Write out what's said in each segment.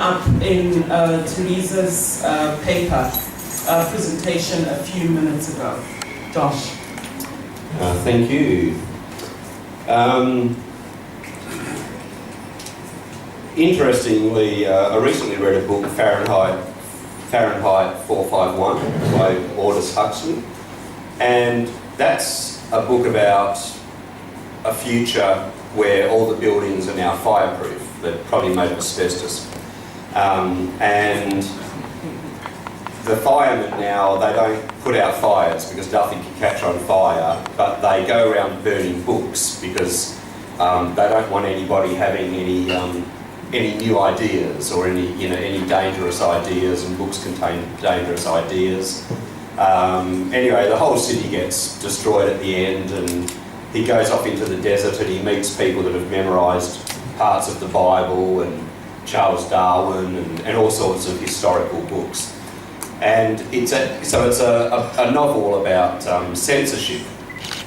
up in Teresa's paper presentation a few minutes ago. Josh. Thank you. Interestingly, I recently read a book, Fahrenheit 451 by Aldous Huxley, and that's a book about a future where all the buildings are now fireproof. They're probably made of asbestos. And the firemen now, they don't put out fires because nothing can catch on fire, but they go around burning books because they don't want anybody having any new ideas or any dangerous ideas, and books contain dangerous ideas. Anyway, the whole city gets destroyed at the end, and he goes off into the desert and he meets people that have memorised parts of the Bible and Charles Darwin and all sorts of historical books. And it's a novel about censorship.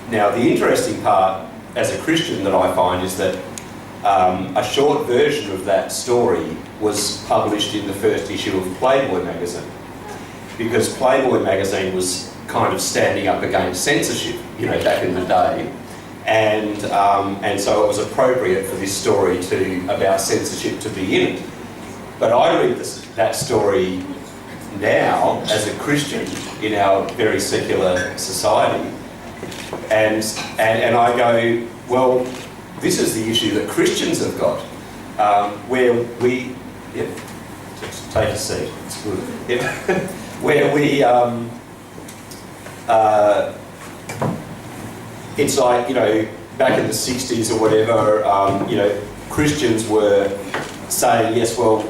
Now, the interesting part as a Christian that I find is that a short version of that story was published in the first issue of Playboy magazine, because Playboy magazine was kind of standing up against censorship, back in the day. And so it was appropriate for this story about censorship to be in it. But I read that story now as a Christian in our very secular society, and I go, well, this is the issue that Christians have got, where we, just take a seat, it's good, where we, it's like, back in the 60s or whatever, Christians were saying, yes, well,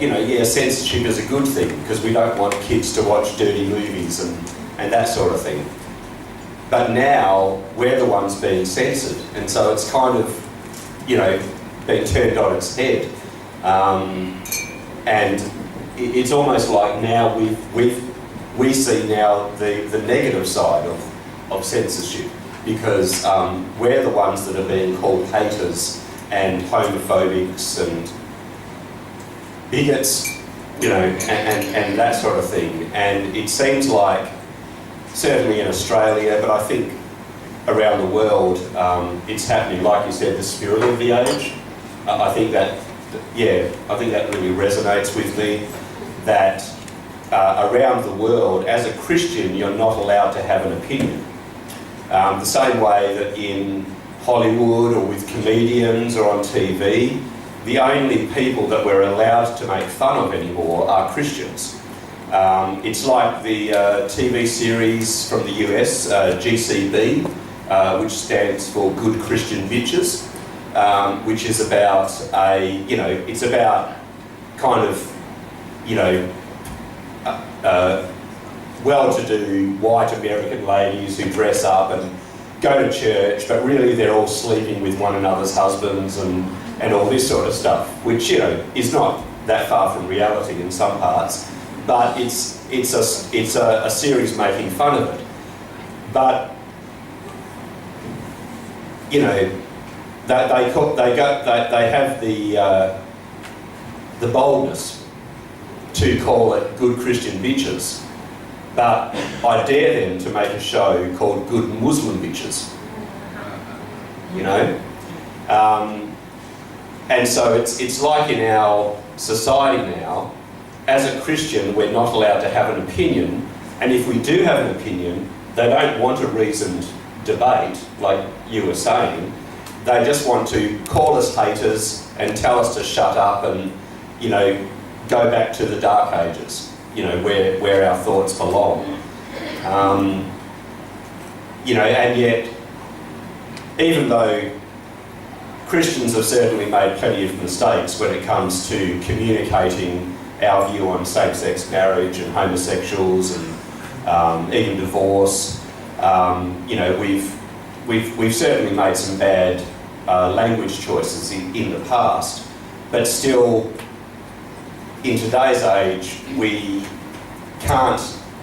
censorship is a good thing because we don't want kids to watch dirty movies and that sort of thing. But now we're the ones being censored, and so it's kind of, being turned on its head. And it's almost like now we see now the negative side of censorship, because we're the ones that are being called haters and homophobics and bigots, and that sort of thing. And it seems like, certainly in Australia, but I think around the world, it's happening. Like you said, the spirit of the age. I think that really resonates with me, that around the world, as a Christian, you're not allowed to have an opinion. The same way that in Hollywood or with comedians or on TV, the only people that we're allowed to make fun of anymore are Christians. It's like the TV series from the US, GCB, which stands for Good Christian Bitches, which is about it's about kind of, well-to-do white American ladies who dress up and go to church, but really they're all sleeping with one another's husbands and all this sort of stuff, which is not that far from reality in some parts, but it's a series making fun of it. But they have the boldness to call it Good Christian Bitches, but I dare them to make a show called Good Muslim Bitches. And so it's like in our society now, as a Christian, we're not allowed to have an opinion, and if we do have an opinion, they don't want a reasoned debate, like you were saying. They just want to call us haters and tell us to shut up and, go back to the dark ages, where our thoughts belong. And yet, even though Christians have certainly made plenty of mistakes when it comes to communicating our view on same-sex marriage and homosexuals and even divorce, we've certainly made some bad language choices in the past, but still, in today's age, we can't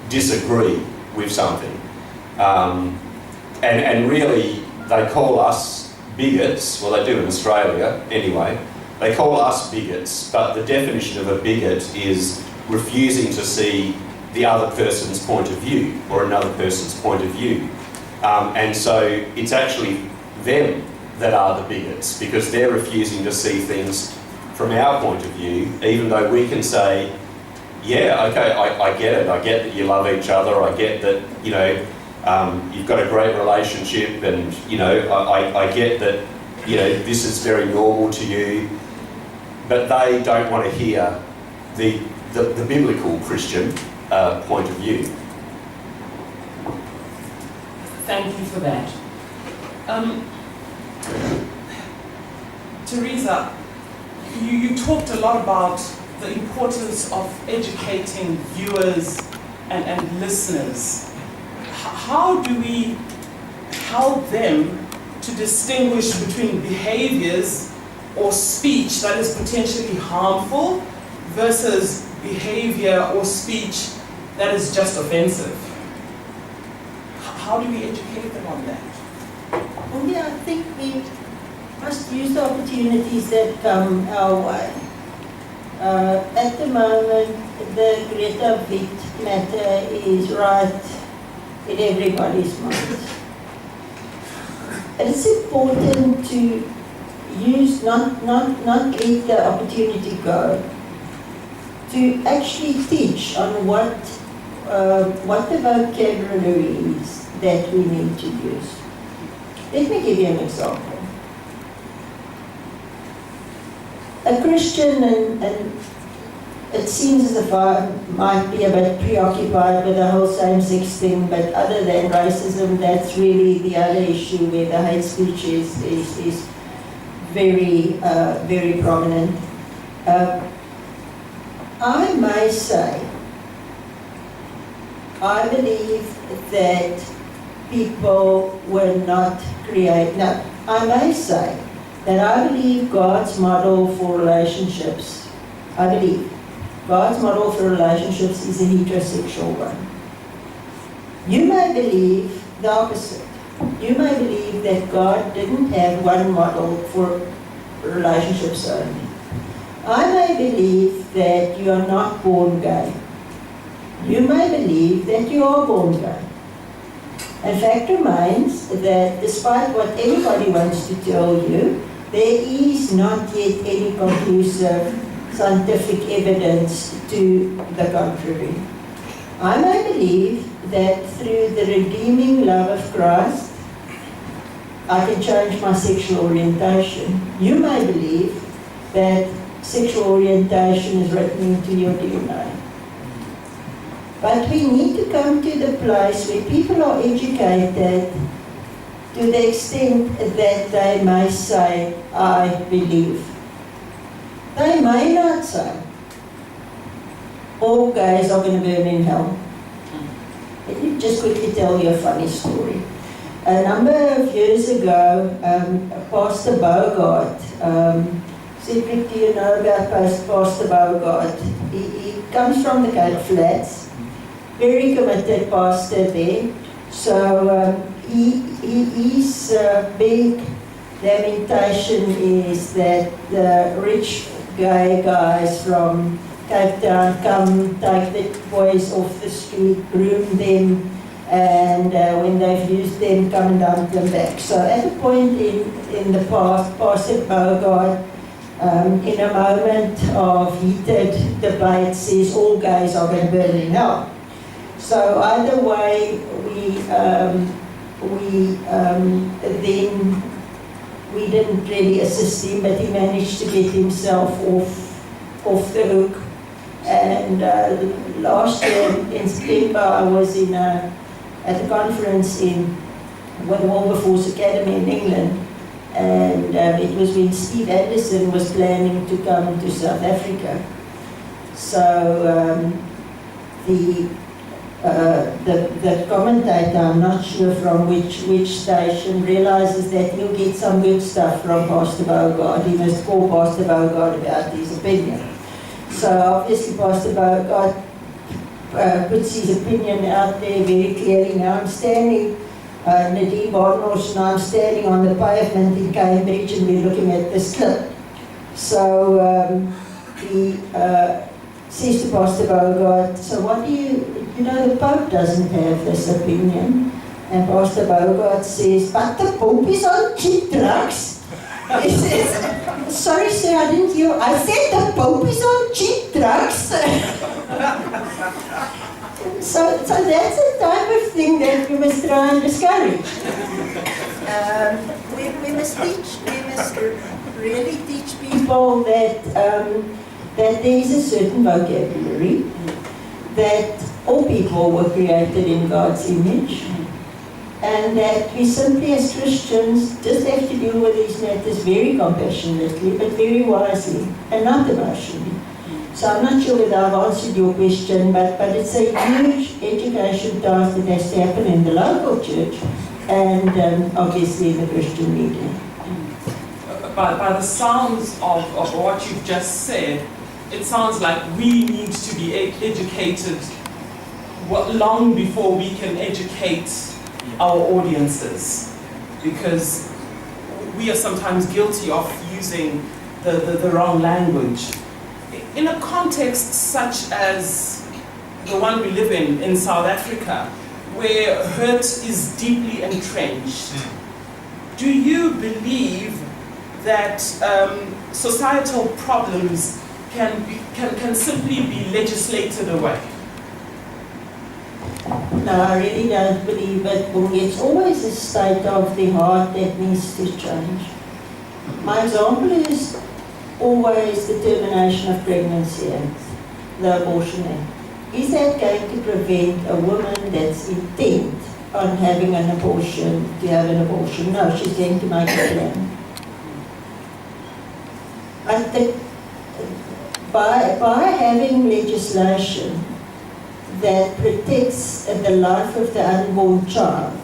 disagree with something. And really, they call us bigots, well they do in Australia anyway, They call us bigots, but the definition of a bigot is refusing to see the other person's point of view or another person's point of view. And so it's actually them that are the bigots, because they're refusing to see things from our point of view, even though we can say, yeah, okay, I get it. I get that you love each other. I get that, you know, you've got a great relationship, and, you know, I get that, you know, this is very normal to you. But they don't want to hear the biblical Christian point of view. Thank you for that. Teresa, you talked a lot about the importance of educating viewers and listeners. How do we help them to distinguish between behaviors or speech that is potentially harmful versus behavior or speech that is just offensive? How do we educate them on that? Well, yeah, I think we must use the opportunities that come our way. At the moment, the Greta Witt matter is right in everybody's mind. And it's important to use, not let the opportunity go, to actually teach on what the vocabulary is that we need to use. Let me give you an example. A Christian, and it seems as if I might be a bit preoccupied with the whole same-sex thing, but other than racism, that's really the other issue where the hate speech is very, very prominent. I may say, I believe that people were not created. Now, I may say that I believe God's model for relationships, I believe God's model for relationships is a heterosexual one. You may believe the opposite. You may believe that God didn't have one model for relationships only. I may believe that you are not born gay. You may believe that you are born gay. And fact remains that despite what everybody wants to tell you, there is not yet any conclusive scientific evidence to the contrary. I may believe that through the redeeming love of Christ, I can change my sexual orientation. You may believe that sexual orientation is written into your DNA. But we need to come to the place where people are educated to the extent that they may say, I believe. They may not say, all gays are going to burn in hell. Let me just quickly tell you a funny story. A number of years ago, Pastor Bogart, Cedric, do you know about Pastor Bogart? He comes from the Cape Flats, very committed pastor there. So his big lamentation is that the rich gay guys from Cape Town come, take the boys off the street, groom them, and when they've used them, come and dump them back. So at a point in the past, Pastor Bogart, in a moment of heated debate, says all gays are going to burn in hell. So either way, then we didn't really assist him, but he managed to get himself off the hook. And last year in September, I was at a conference with the Wilberforce Academy in England, and it was when Steve Anderson was planning to come to South Africa. So the commentator, I'm not sure from which station, realizes that he'll get some good stuff from Pastor Bogart. He must call Pastor Bogart about his opinion. So obviously Pastor Bogart puts his opinion out there very clearly. Now I'm standing, Nadine Barnhorst and I'm standing on the pavement in Cambridge, and we're looking at this clip. So he says to Pastor Bogart, so what do you know, the Pope doesn't have this opinion. And Pastor Bogart says, but the Pope is on cheap drugs. He says, sorry sir, I didn't hear. I said the Pope is on cheap drugs. So that's the type of thing that we must try and discourage. We must really teach people that that there is a certain vocabulary, that all people were created in God's image, and that we simply as Christians just have to deal with these matters very compassionately, but very wisely, and not emotionally. So I'm not sure whether I've answered your question, but it's a huge education task that has to happen in the local church, and obviously in the Christian media. By the sounds of what you've just said, it sounds like we need to be educated long before we can educate our audiences, because we are sometimes guilty of using the wrong language. In a context such as the one we live in South Africa, where hurt is deeply entrenched, do you believe that societal problems can simply be legislated away? No, I really don't believe it. It's always a state of the heart that needs to change. My example is always the termination of pregnancy act, the abortion act. Is that going to prevent a woman that's intent on having an abortion to have an abortion? No, she's going to make a plan. I think by having legislation that protects the life of the unborn child,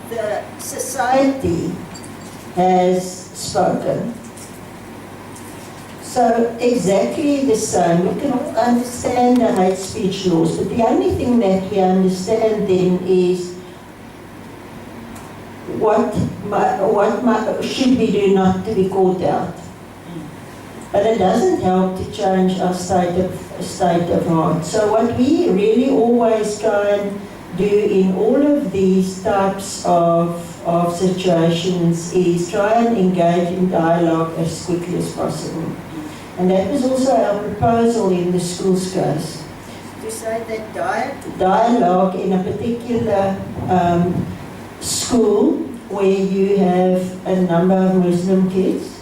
the society has spoken. So exactly the same. We can understand the hate speech laws, but the only thing that we understand then is what should we do not to be caught out. But it doesn't help to change our state of heart. So what we really always try and do in all of these types of situations is try and engage in dialogue as quickly as possible. And that was also our proposal in the schools case. To say that dialogue in a particular school where you have a number of Muslim kids,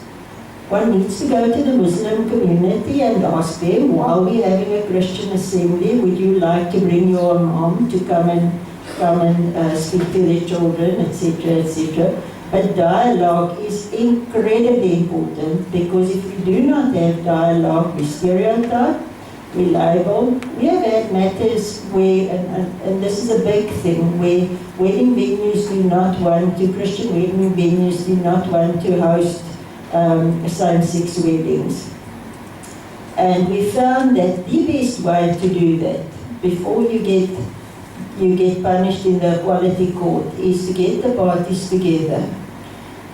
one needs to go to the Muslim community and ask them, while we're having a Christian assembly, would you like to bring your mom to come and speak to their children, etc., etc. But dialogue is incredibly important, because if we do not have dialogue, we stereotype, we label. We have had matters where, and this is a big thing, where wedding venues do not want to, Christian wedding venues do not want to host same-sex weddings. And we found that the best way to do that, before you get punished in the equality court, is to get the parties together.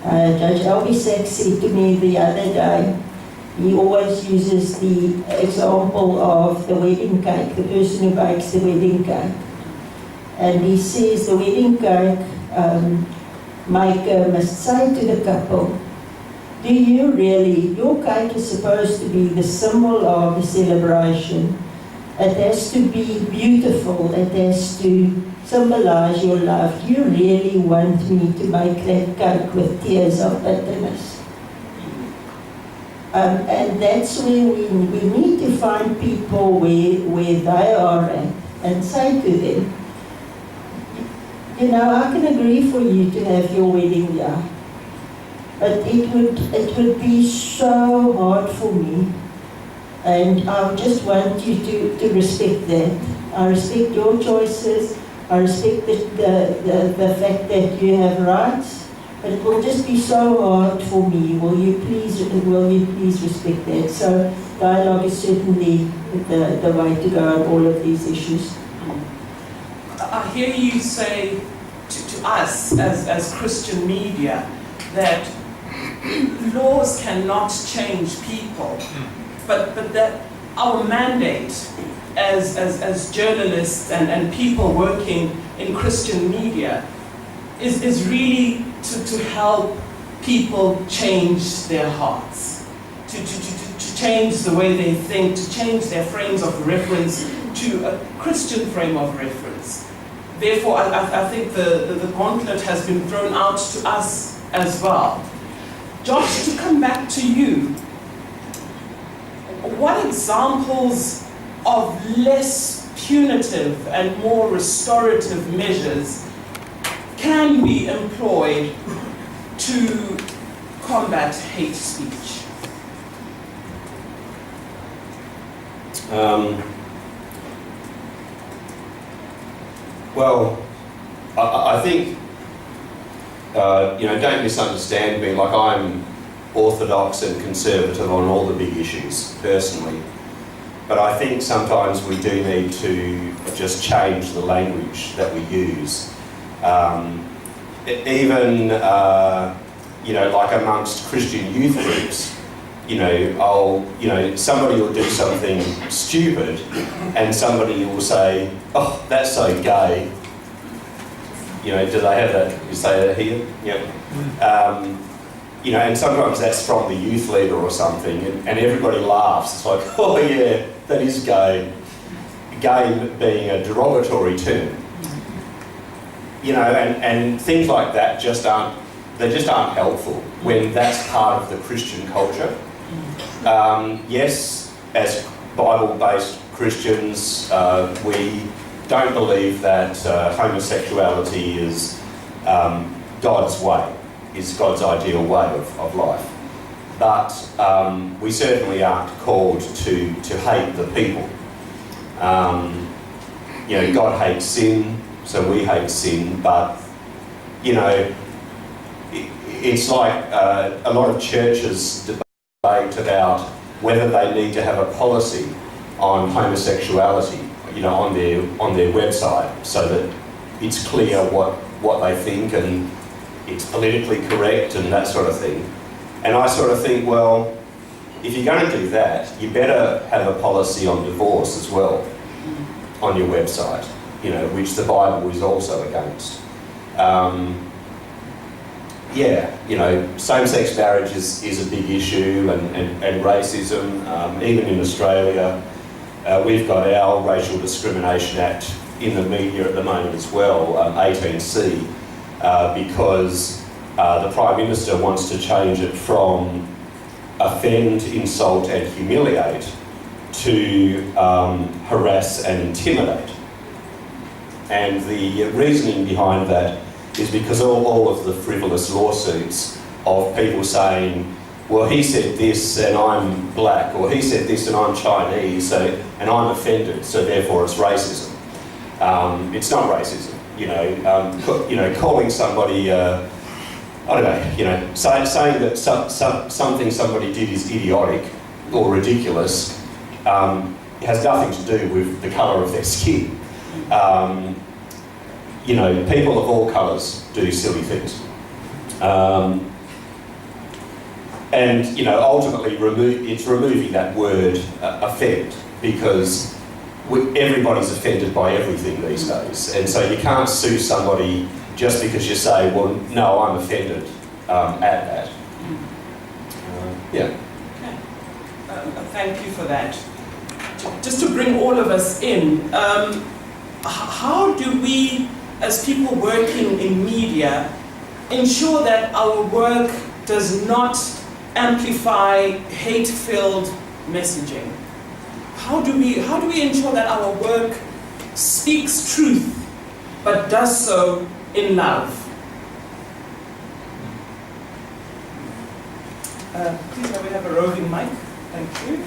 Judge Albie Sachs said to me the other day, he always uses the example of the wedding cake, the person who bakes the wedding cake. And he says the wedding cake maker must say to the couple, do you really, your cake is supposed to be the symbol of the celebration. It has to be beautiful, it has to symbolize your love. Do you really want me to make that cake with tears of bitterness? And that's where we need to find people where they are at and say to them, you know, I can agree for you to have your wedding year, but it would be so hard for me, and I just want you to respect that. I respect your choices, I respect the fact that you have rights, but it will just be so hard for me. Will you please respect that? So dialogue is certainly the way to go on all of these issues. I hear you say to us as Christian media that laws cannot change people, but that our mandate as journalists and people working in Christian media is really to help people change their hearts, to change the way they think, to change their frames of reference to a Christian frame of reference. Therefore, I think the gauntlet has been thrown out to us as well. Josh, to come back to you, what examples of less punitive and more restorative measures can be employed to combat hate speech? Well, I think, don't misunderstand me, like I'm orthodox and conservative on all the big issues, personally. But I think sometimes we do need to just change the language that we use. Even, like amongst Christian youth groups, somebody will do something stupid and somebody will say, oh, that's so gay. Do they have that? You say that here? Yep. And sometimes that's from the youth leader or something, and everybody laughs. It's like, oh yeah, that is gay. Gay being a derogatory term. And things like that just aren't helpful when that's part of the Christian culture. Yes, as Bible-based Christians, we don't believe that homosexuality is God's way, is God's ideal way of life. But we certainly aren't called to hate the people. God hates sin, so we hate sin, but, it's like a lot of churches debate about whether they need to have a policy on homosexuality, on their website, so that it's clear what they think and it's politically correct and that sort of thing. And I sort of think, well, if you're going to do that, you better have a policy on divorce as well on your website, which the Bible is also against. Same-sex marriage is a big issue, and racism. Even in Australia, we've got our Racial Discrimination Act in the media at the moment as well, 18C, because the Prime Minister wants to change it from offend, insult and humiliate to harass and intimidate. And the reasoning behind that is because all of the frivolous lawsuits of people saying, well, he said this and I'm black, or he said this and I'm Chinese, and I'm offended, so therefore it's racism. It's not racism, calling somebody, saying that something somebody did is idiotic or ridiculous has nothing to do with the colour of their skin. People of all colours do silly things. Ultimately it's removing that word offend, because everybody's offended by everything these days. And so you can't sue somebody just because you say, well, no, I'm offended at that. Okay. Thank you for that. Just to bring all of us in, how do we, as people working in media, ensure that our work does not amplify hate-filled messaging? How do we ensure that our work speaks truth, but does so in love? Please, may we have a roving mic? Thank you.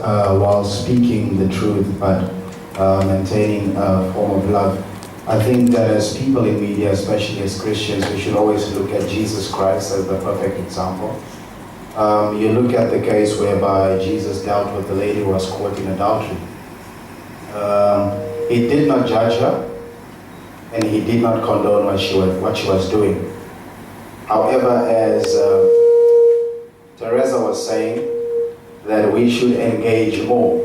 While speaking the truth, but maintaining a form of love. I think that as people in media, especially as Christians, we should always look at Jesus Christ as the perfect example. You look at the case whereby Jesus dealt with the lady who was caught in adultery. He did not judge her, and he did not condone what she was doing. However, as Teresa was saying, that we should engage more.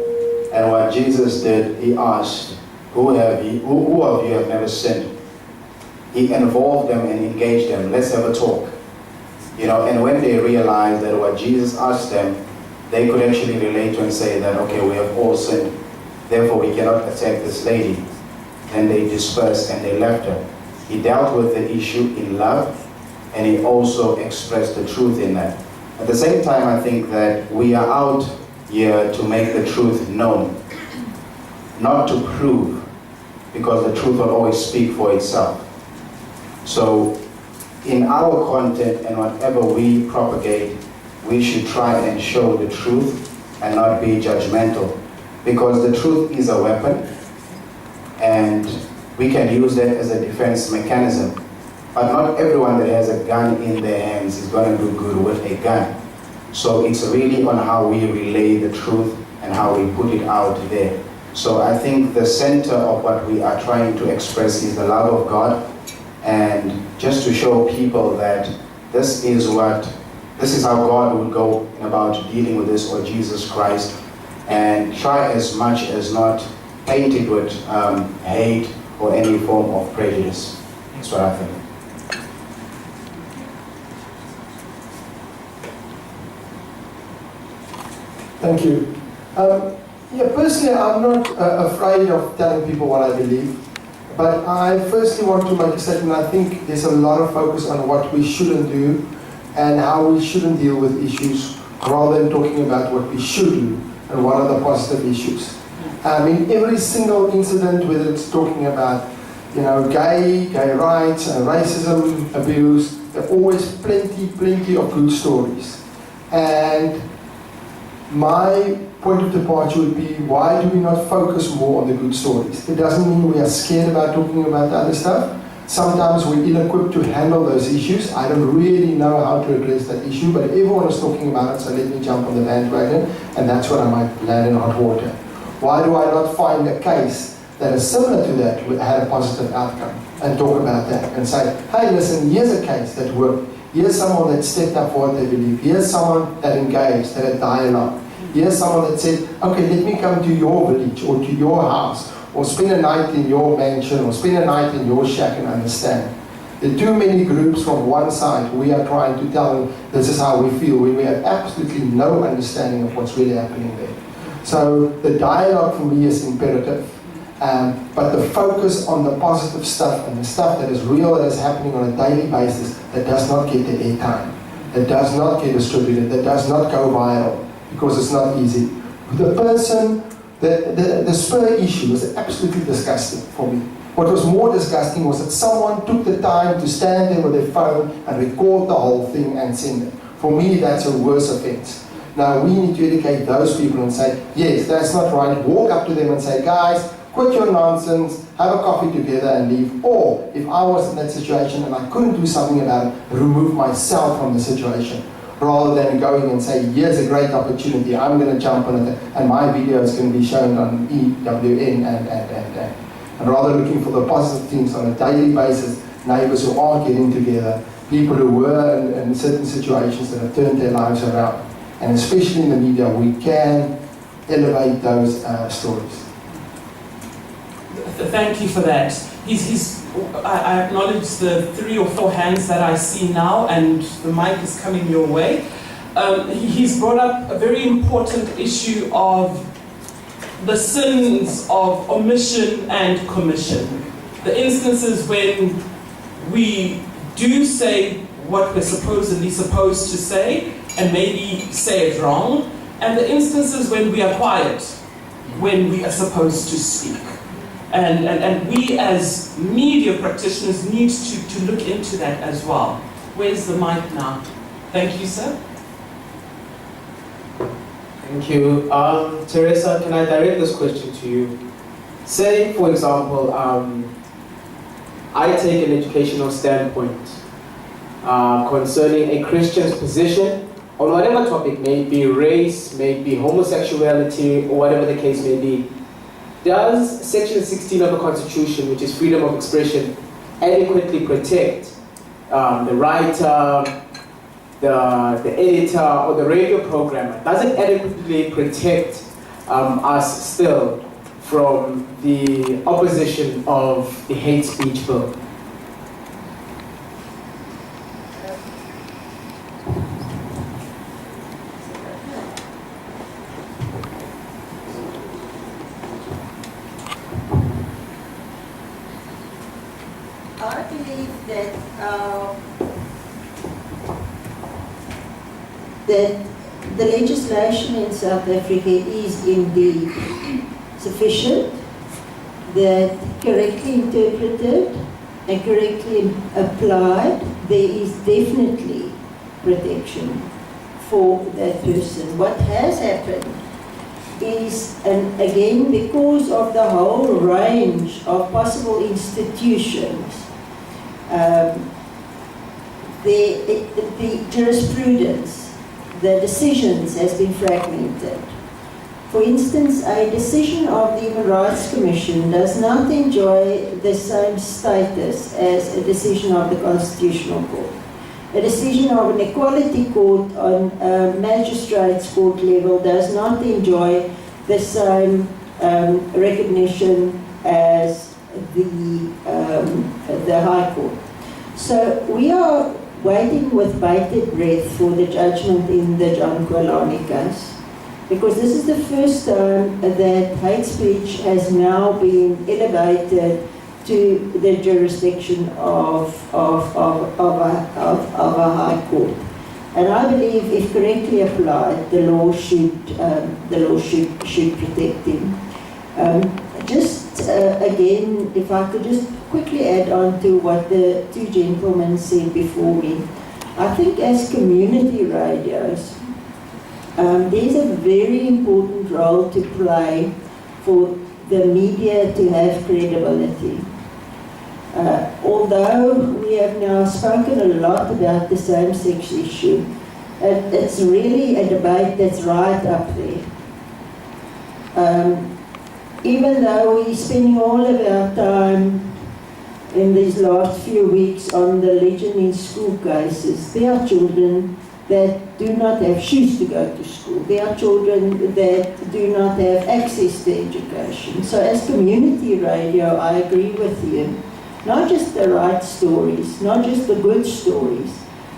And what Jesus did, he asked, who of you have never sinned? He involved them and engaged them. Let's have a talk. And when they realized that what Jesus asked them, they could actually relate to and say that, okay, we have all sinned, therefore we cannot attack this lady. Then they dispersed and they left her. He dealt with the issue in love, and he also expressed the truth in that. At the same time, I think that we are out here to make the truth known, not to prove, because the truth will always speak for itself. So in our content and whatever we propagate, we should try and show the truth and not be judgmental, because the truth is a weapon and we can use that as a defense mechanism. But not everyone that has a gun in their hands is going to do good with a gun. So it's really on how we relay the truth and how we put it out there. So I think the center of what we are trying to express is the love of God, and just to show people that this is how God would go about dealing with this, or Jesus Christ, and try as much as not paint it with hate or any form of prejudice. That's what I think. Thank you. Personally, I'm not afraid of telling people what I believe, but I firstly want to make a statement. I think there's a lot of focus on what we shouldn't do and how we shouldn't deal with issues, rather than talking about what we should do and what are the positive issues. In every single incident, whether it's talking about gay rights, racism, abuse, there are always plenty of good stories. And my point of departure would be, why do we not focus more on the good stories? It doesn't mean we are scared about talking about the other stuff. Sometimes we're ill-equipped to handle those issues. I don't really know how to address that issue, but everyone is talking about it, so let me jump on the bandwagon, and that's when I might land in hot water. Why do I not find a case that is similar to that, had a positive outcome, and talk about that, and say, hey, listen, here's a case that worked. Here's someone that stepped up for what they believe. Here's someone that engaged, that had dialogue. Here's someone that said, okay, let me come to your village or to your house, or spend a night in your mansion, or spend a night in your shack and understand. There are too many groups from one side. We are trying to tell them this is how we feel, when we have absolutely no understanding of what's really happening there. So the dialogue for me is imperative. But the focus on the positive stuff and the stuff that is real, that is happening on a daily basis, that does not get the airtime, that does not get distributed, that does not go viral, because it's not easy. The person, the spur issue was absolutely disgusting for me. What was more disgusting was that someone took the time to stand there with their phone and record the whole thing and send it. For me, that's a worse offense. Now, we need to educate those people and say, yes, that's not right. Walk up to them and say, guys, quit your nonsense, have a coffee together and leave. Or, if I was in that situation and I couldn't do something about it, remove myself from the situation, rather than going and say, here's a great opportunity, I'm going to jump on it, and my video is going to be shown on EWN and rather looking for the positive things on a daily basis, neighbors who are getting together, people who were in certain situations that have turned their lives around. And especially in the media, we can elevate those stories. Thank you for that. I acknowledge the 3 or 4 hands that I see now, and the mic is coming your way. He's brought up a very important issue of the sins of omission and commission. The instances when we do say what we're supposedly supposed to say, and maybe say it wrong, and the instances when we are quiet, when we are supposed to speak. And we as media practitioners need to look into that as well. Where's the mic now? Thank you, sir. Thank you. Teresa, can I direct this question to you? Say, for example, I take an educational standpoint concerning a Christian's position on whatever topic, may it be race, may it be homosexuality, or whatever the case may be. does Section 16 of the Constitution, which is freedom of expression, adequately protect the writer, the editor, or the radio programmer? Does it adequately protect us still from the opposition of the hate speech bill? I believe that the legislation in South Africa is indeed sufficient, that correctly interpreted and correctly applied, there is definitely protection for that person. What has happened is, and again, because of the whole range of possible institutions, the jurisprudence, the decisions has been fragmented. For instance, a decision of the Human Rights Commission does not enjoy the same status as a decision of the Constitutional Court. A decision of an equality court on a magistrates court level does not enjoy the same recognition as the High Court. So we are waiting with bated breath for the judgment in the John Kwalani case, because this is the first time that hate speech has now been elevated to the jurisdiction of a high court. And I believe, if correctly applied, the law should protect him. Again, if I could just quickly add on to what the two gentlemen said before me, I think as community radios, there's a very important role to play for the media to have credibility. Although we have now spoken a lot about the same-sex issue, it's really a debate that's right up there. Even though we're spending all of our time in these last few weeks on the Legend in School cases, there are children that do not have shoes to go to school. There are children that do not have access to education. So as community radio, I agree with you. Not just the right stories, not just the good stories,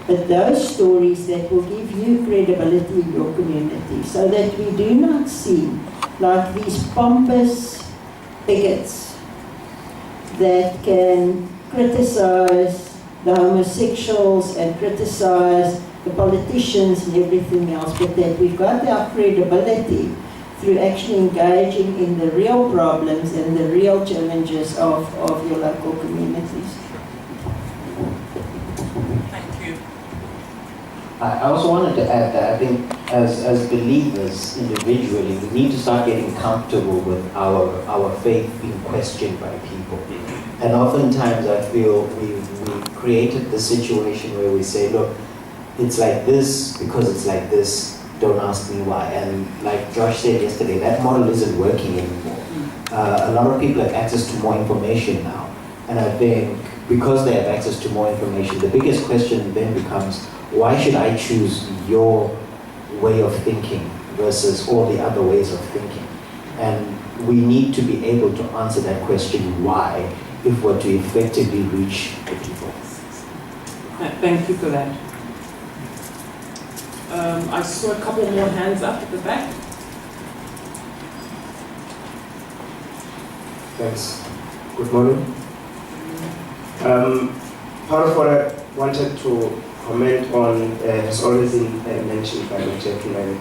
but those stories that will give you credibility in your community, so that we do not seem like these pompous bigots that can criticize the homosexuals and criticize the politicians and everything else, but that we've got our credibility through actually engaging in the real problems and the real challenges of your local communities. Thank you. I also wanted to add that I think as believers individually, we need to start getting comfortable with our faith being questioned by people. And oftentimes I feel we've created the situation where we say, look, it's like this because it's like this. Don't ask me why. And like Josh said yesterday, that model isn't working anymore. A lot of people have access to more information now. And I think because they have access to more information, the biggest question then becomes, why should I choose your way of thinking versus all the other ways of thinking? And we need to be able to answer that question, why, if we're to effectively reach the people. Thank you for that. I saw a couple more hands up at the back. Thanks. Good morning. Part of what I wanted to comment on has already been mentioned by the gentleman.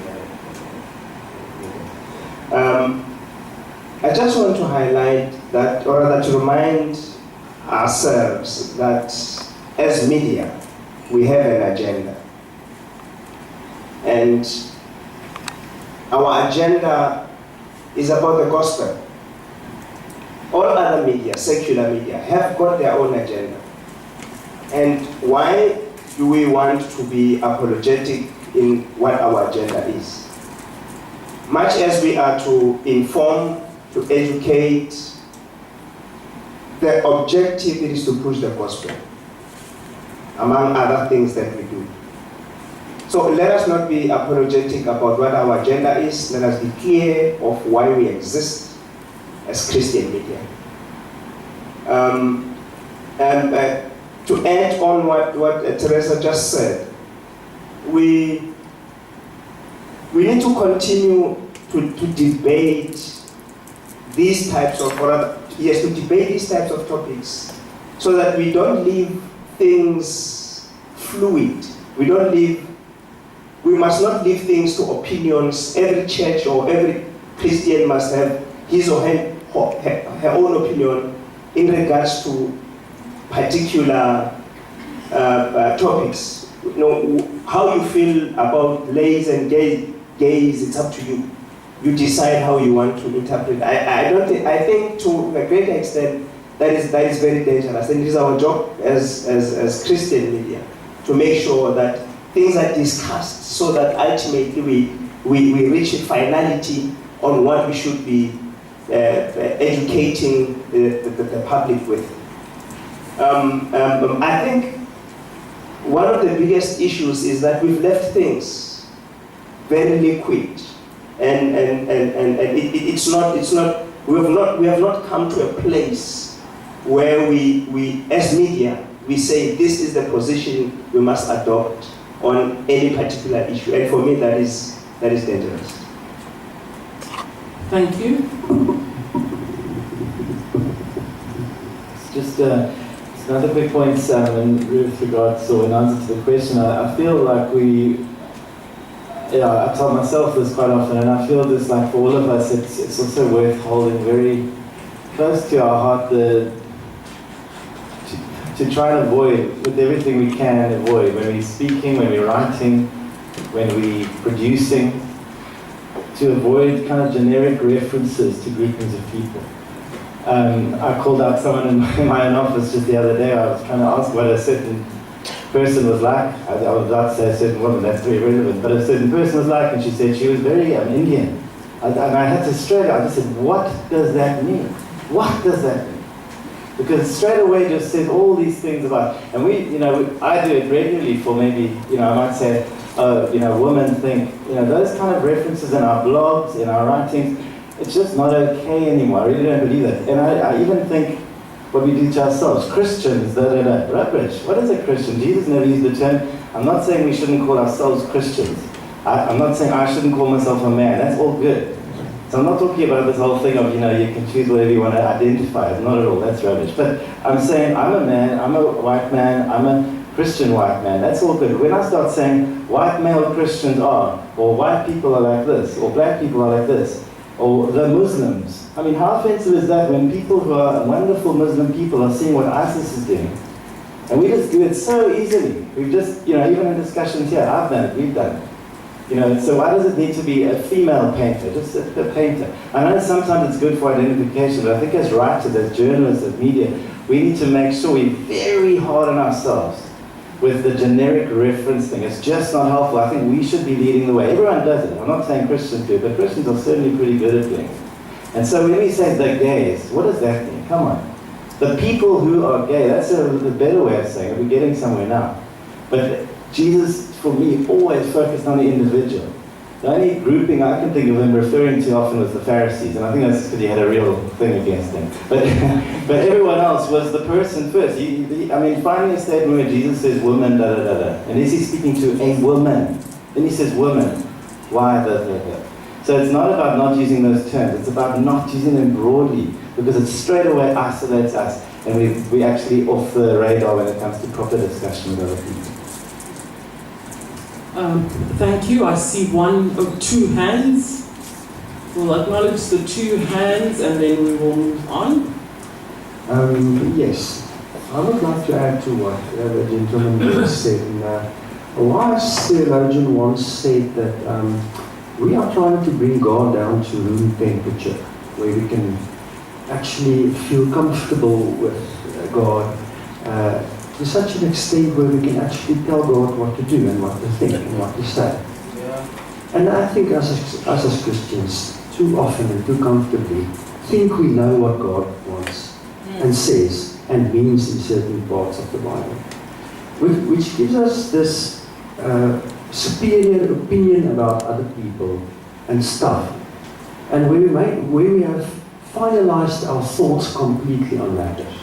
I just want to highlight that, or rather to remind ourselves that as media, we have an agenda. And our agenda is about the gospel. All other media, secular media, have got their own agenda. And why do we want to be apologetic in what our agenda is? Much as we are to inform to educate. The objective is to push the gospel, among other things that we do. So let us not be apologetic about what our agenda is. Let us be clear of why we exist as Christian media. To add on what Teresa just said, we need to continue to debate these types of, to debate these types of topics, so that we don't leave things fluid. We must not leave things to opinions. Every church or every Christian must have his or her own opinion in regards to particular topics. You know, how you feel about lays and gays, it's up to you. You decide how you want to interpret. I think to a great extent that is very dangerous, and it is our job as Christian media to make sure that things are discussed, so that ultimately we reach a finality on what we should be educating the public with. I think one of the biggest issues is that we've left things very liquid, and it's not. We have not come to a place where we as media we say this is the position we must adopt on any particular issue, and for me that is dangerous. Thank you. Just another quick point, with regards in answer to the question. I feel like I tell myself this quite often, and I feel this like for all of us, it's also worth holding very close to our heart to try and avoid, with everything we can avoid, when we're speaking, when we're writing, when we're producing, to avoid kind of generic references to groupings of people. I called out someone in my own office just the other day. I was trying to ask what a certain person was like. I was about to say a certain woman, that's very relevant, but a certain person was like, and she said she was very Indian. And I had to straight out, I just said, what does that mean? What does that mean? Because straight away just says all these things about, and I do it regularly for maybe, I might say, women think, those kind of references in our blogs, in our writings, it's just not okay anymore. I really don't believe that. And I even think what we do to ourselves, Christians, rubbish. What is a Christian? Jesus never used the term. I'm not saying we shouldn't call ourselves Christians. I'm not saying I shouldn't call myself a man. That's all good. So I'm not talking about this whole thing of, you can choose whatever you want to identify as. Not at all, that's rubbish. But I'm saying I'm a man, I'm a white man, I'm a Christian white man. That's all good. When I start saying white male Christians are, or white people are like this, or black people are like this, or the Muslims. I mean, how offensive is that when people who are wonderful Muslim people are seeing what ISIS is doing? And we just do it so easily. We've just, even in discussions here, I've done it, we've done it. So why does it need to be a female painter, just a painter? I know sometimes it's good for identification, but I think as writers, as journalists, as media, we need to make sure we're very hard on ourselves with the generic reference thing. It's just not helpful. I think we should be leading the way. Everyone does it. I'm not saying Christians do, but Christians are certainly pretty good at doing it. And so when we say the gays, what does that mean? Come on. The people who are gay, that's a better way of saying it. We're getting somewhere now. But Jesus, for me, always focused on the individual. The only grouping I can think of him referring to often was the Pharisees, and I think that's because he had a real thing against them. But everyone else was the person first. Finding a statement where Jesus says woman, da da da da, and is he speaking to a woman? Then he says woman, why da da da? So it's not about not using those terms, it's about not using them broadly, because it straight away isolates us, and we actually off the radar when it comes to proper discussion with other people. Thank you. I see one or two hands. We'll acknowledge the two hands and then we will move on. Yes, I would like to add to what the gentleman just said. A wise theologian once said that we are trying to bring God down to room temperature, where we can actually feel comfortable with God. To such an extent where we can actually tell God what to do and what to think and what to say. Yeah. And I think as Christians, too often and too comfortably, think we know what God wants and says and means in certain parts of the Bible, which gives us this superior opinion about other people and stuff. And where we have finalized our thoughts completely on matters.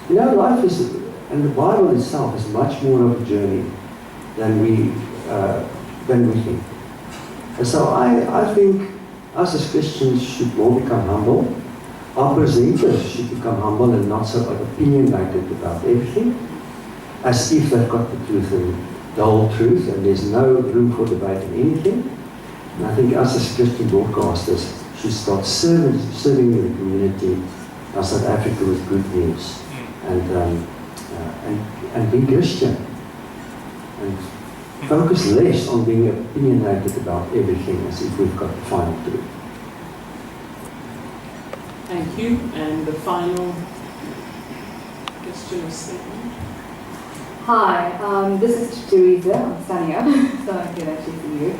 You know, life is, and the Bible itself is much more of a journey than we think. And so I think us as Christians should more become humble. Our presenters should become humble and not so opinionated about everything, as if they've got the truth and the whole truth, and there's no room for debate in anything. And I think us as Christian broadcasters should start serving the community of South Africa with good news, and be Christian, and focus less on being opinionated about everything as if we've got the final truth. Thank you. And the final question or statement. Hi, this is Teresa. I'm standing up, so I can actually see you.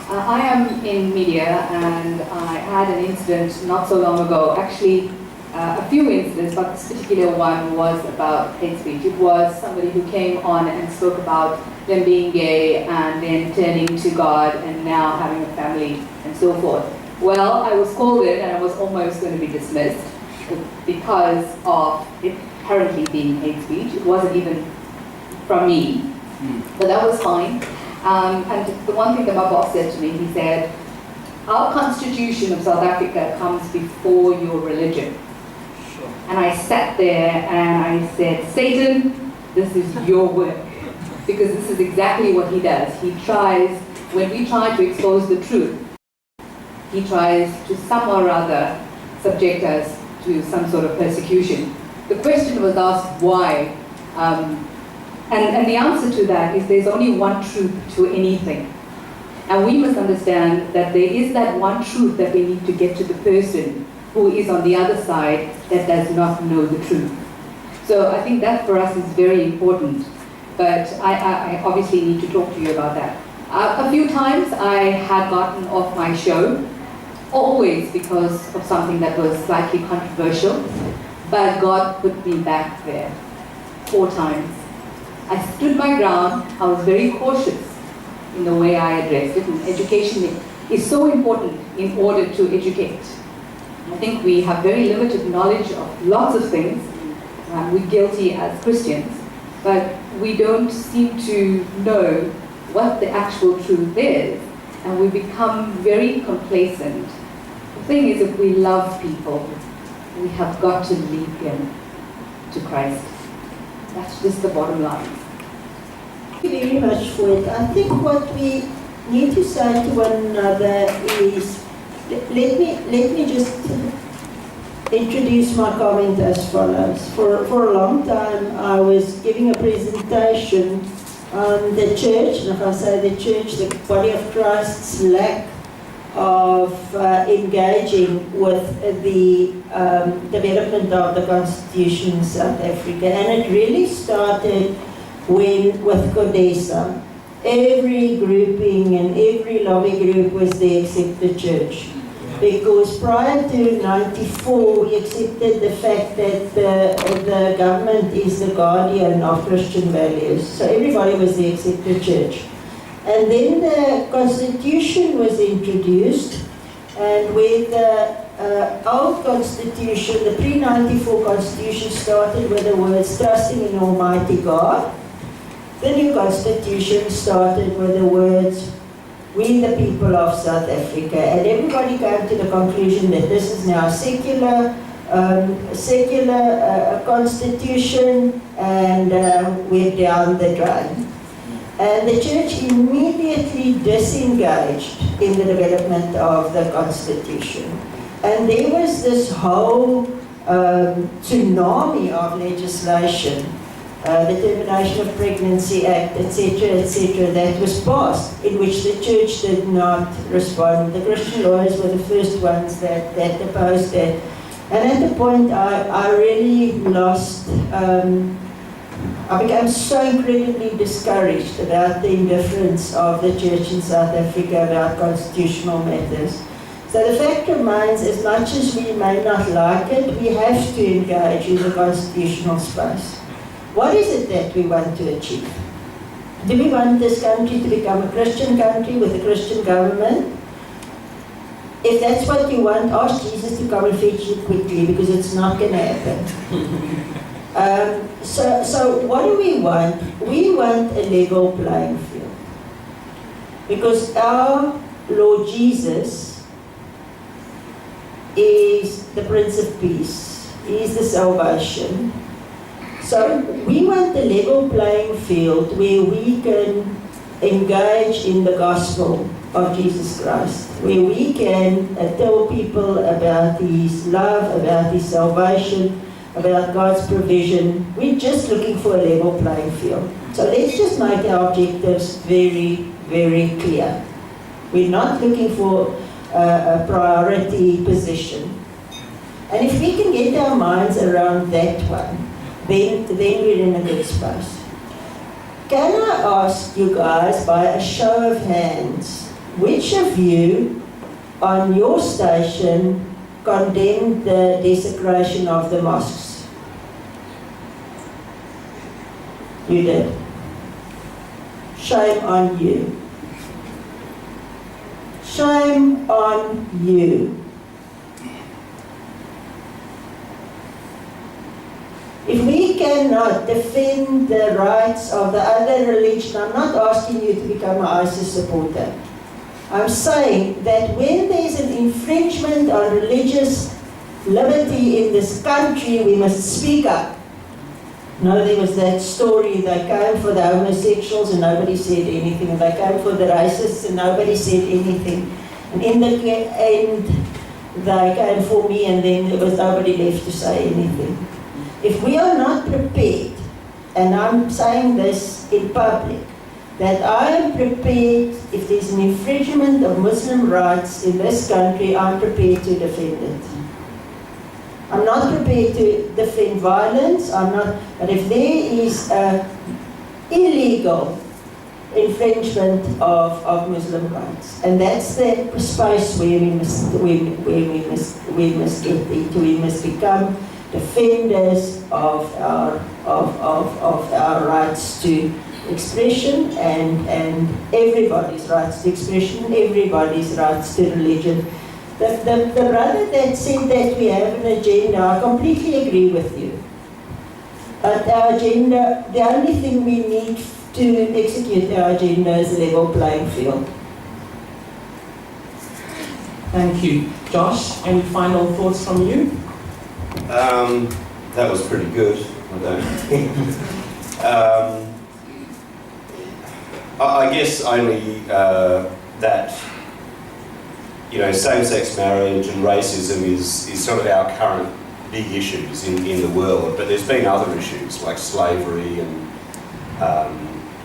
I am in media, and I had an incident not so long ago. Actually, a few incidents, but this particular one was about hate speech. It was somebody who came on and spoke about them being gay and then turning to God and now having a family and so forth. Well, I was called in and I was almost going to be dismissed because of it apparently being hate speech. It wasn't even from me, but that was fine. And the one thing that my boss said to me, he said, our Constitution of South Africa comes before your religion. And I sat there and I said, Satan, this is your work. Because this is exactly what he does. He tries, when we try to expose the truth, he tries to somehow or other subject us to some sort of persecution. The question was asked, why? And the answer to that is there's only one truth to anything. And we must understand that there is that one truth that we need to get to the person who is on the other side that does not know the truth. So I think that for us is very important. But I obviously need to talk to you about that. A few times I had gotten off my show, always because of something that was slightly controversial, but God put me back there 4 times. I stood my ground. I was very cautious in the way I addressed it. And education is so important in order to educate. I think we have very limited knowledge of lots of things. We're guilty as Christians, but we don't seem to know what the actual truth is, and we become very complacent. The thing is, if we love people, we have got to lead them to Christ. That's just the bottom line. Thank you very much for it. I think what we need to say to one another is, let me just introduce my comment as follows. For a long time I was giving a presentation on the church, and if I say the church, the body of Christ's lack of engaging with the development of the Constitution in South Africa. And it really started with CODESA. Every grouping and every lobby group was there except the church. Because prior to 94, we accepted the fact that the government is the guardian of Christian values. So everybody was there except the church. And then the Constitution was introduced, and with the old Constitution, the pre-94 Constitution started with the words, trusting in Almighty God. The new Constitution started with the words, we the people of South Africa. And everybody came to the conclusion that this is now a secular constitution, and we're down the drain. And the church immediately disengaged in the development of the Constitution. And there was this whole tsunami of legislation, the Termination of Pregnancy Act, etc., that was passed, in which the church did not respond. The Christian lawyers were the first ones that opposed it. And at the point I really lost, I became so incredibly discouraged about the indifference of the church in South Africa about constitutional matters. So the fact remains, as much as we may not like it, we have to engage in the constitutional space. What is it that we want to achieve? Do we want this country to become a Christian country with a Christian government? If that's what you want, ask Jesus to come and fetch you quickly, because it's not going to happen. So what do we want? We want a level playing field. Because our Lord Jesus is the Prince of Peace. He is the salvation. So we want a level playing field where we can engage in the gospel of Jesus Christ, where we can tell people about His love, about His salvation, about God's provision. We're just looking for a level playing field. So let's just make our objectives very, very clear. We're not looking for a priority position. And if we can get our minds around that one, then we're in a good space. Can I ask you guys, by a show of hands, which of you on your station condemned the desecration of the mosques? You did. Shame on you. Shame on you. If we cannot defend the rights of the other religion, I'm not asking you to become an ISIS supporter. I'm saying that when there's an infringement on religious liberty in this country, we must speak up. No, there was that story, they came for the homosexuals and nobody said anything, and they came for the racists and nobody said anything. And in the end, they came for me and then there was nobody left to say anything. If we are not prepared, and I'm saying this in public, that I am prepared, if there's an infringement of Muslim rights in this country, I'm prepared to defend it. I'm not prepared to defend violence, but if there is an illegal infringement of Muslim rights, and that's the space where we must get into. We must become defenders of our rights to expression and everybody's rights to expression, everybody's rights to religion. The brother that said that we have an agenda, I completely agree with you. But our agenda, the only thing we need to execute our agenda is a level playing field. Thank you. Josh, any final thoughts from you? That was pretty good, I don't think. I guess only that, same-sex marriage and racism is sort of our current big issues in the world, but there's been other issues like slavery and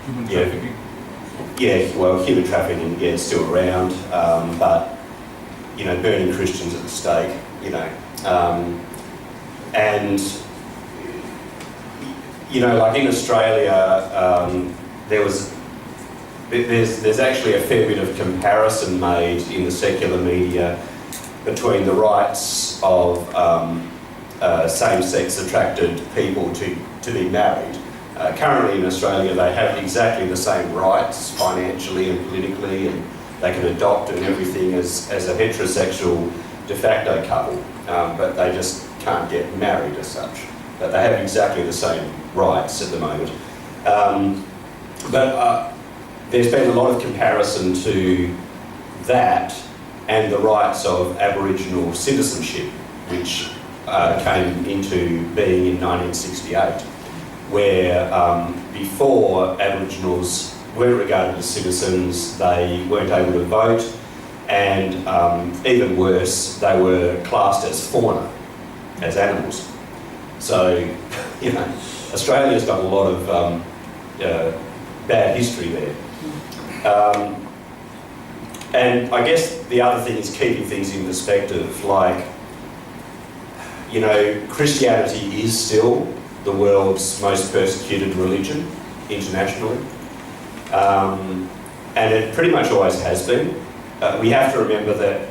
human trafficking. Human trafficking, it's still around, but burning Christians at the stake, and like in Australia, there's actually a fair bit of comparison made in the secular media between the rights of same-sex attracted people to be married. Currently in Australia, they have exactly the same rights financially and politically, and they can adopt and everything as a heterosexual de facto couple, but they just can't get married as such. But they have exactly the same rights at the moment. But there's been a lot of comparison to that and the rights of Aboriginal citizenship, which came into being in 1968, where before Aboriginals weren't regarded as citizens, they weren't able to vote, and even worse, they were classed as fauna, as animals. So, Australia's got a lot of bad history there. And I guess the other thing is keeping things in perspective, like, Christianity is still the world's most persecuted religion internationally. And it pretty much always has been. We have to remember that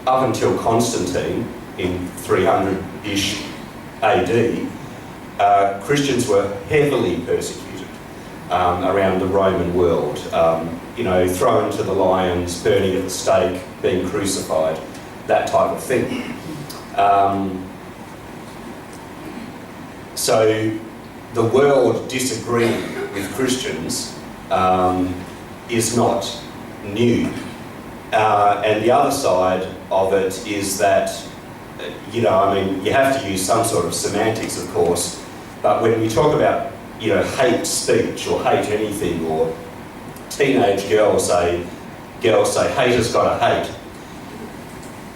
up until Constantine in 300-ish AD, Christians were heavily persecuted around the Roman world. Thrown to the lions, burning at the stake, being crucified, that type of thing. So the world disagreeing with Christians is not new. And the other side of it is that, you have to use some sort of semantics, of course, but when we talk about, hate speech or hate anything, or teenage girls say haters gotta hate,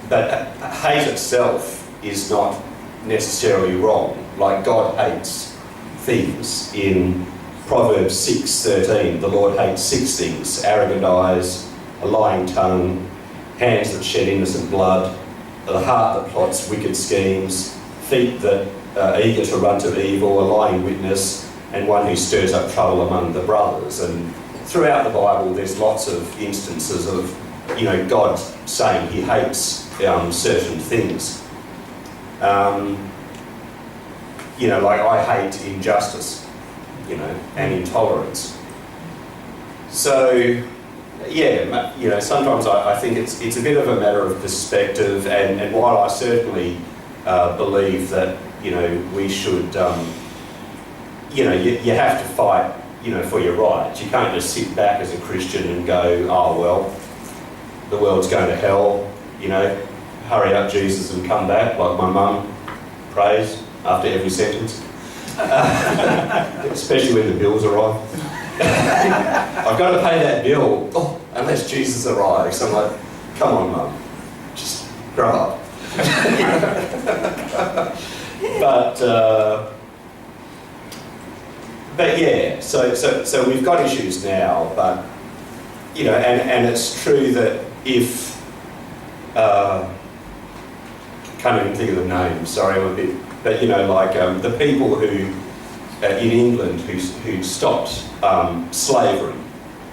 but hate itself is not necessarily wrong. Like God hates things. In Proverbs 6:13, the Lord hates 6 things: arrogant eyes, a lying tongue, hands that shed innocent blood, the heart that plots wicked schemes, feet that are eager to run to evil, a lying witness, and one who stirs up trouble among the brothers. And throughout the Bible, there's lots of instances of, God saying He hates certain things. Like I hate injustice, and intolerance. So, sometimes I think it's a bit of a matter of perspective, and while I certainly believe that, we should, you have to fight, for your rights. You can't just sit back as a Christian and go, oh, well, the world's going to hell, hurry up, Jesus, and come back, like my mum prays after every sentence. Especially when the bills arrive. I've got to pay that bill, unless Jesus arrives. I'm like, come on, Mum, just grow up. But yeah, so we've got issues now, but and it's true that if can't even think of the name. Sorry, I'm a bit. But the people who in England who stopped slavery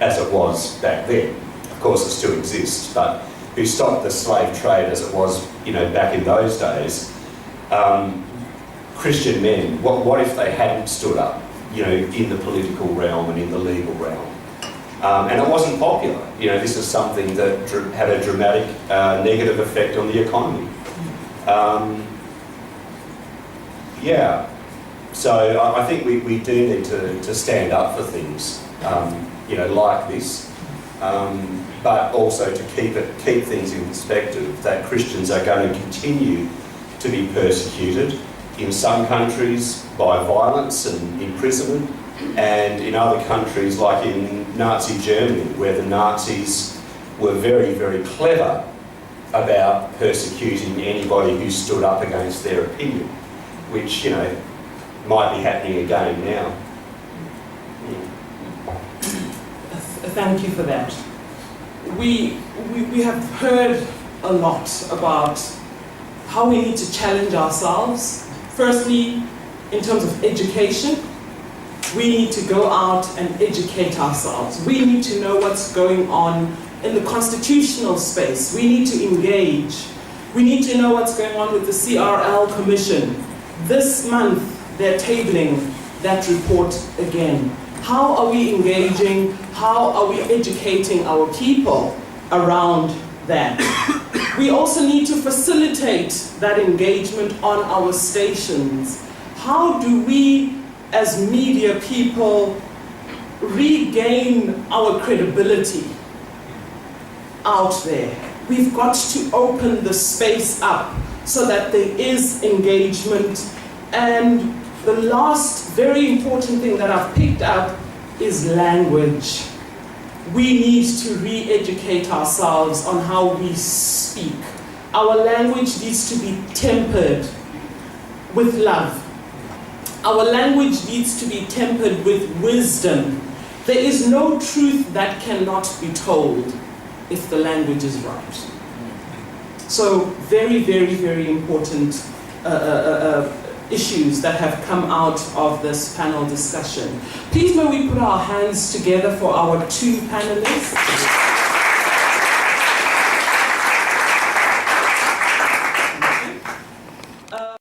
as it was back then. Of course, it still exists, but who stopped the slave trade as it was, back in those days. Christian men. What if they hadn't stood up, in the political realm and in the legal realm? And it wasn't popular. This is something that had a dramatic negative effect on the economy. So I think we do need to stand up for things, like this, but also to keep things in perspective, that Christians are going to continue to be persecuted in some countries by violence and imprisonment, and in other countries, like in Nazi Germany, where the Nazis were very, very clever about persecuting anybody who stood up against their opinion, which, might be happening again now. Thank you for that. We have heard a lot about how we need to challenge ourselves. Firstly, in terms of education, we need to go out and educate ourselves. We need to know what's going on in the constitutional space. We need to engage. We need to know what's going on with the CRL Commission. This month, they're tabling that report again. How are we engaging? How are we educating our people around that? We also need to facilitate that engagement on our stations. How do we, as media people, regain our credibility out there? We've got to open the space up so that there is engagement. And the last very important thing that I've picked up is language. We need to re-educate ourselves on how we speak. Our language needs to be tempered with love. Our language needs to be tempered with wisdom. There is no truth that cannot be told if the language is right. So very, very, very important issues that have come out of this panel discussion. Please may we put our hands together for our 2 panelists.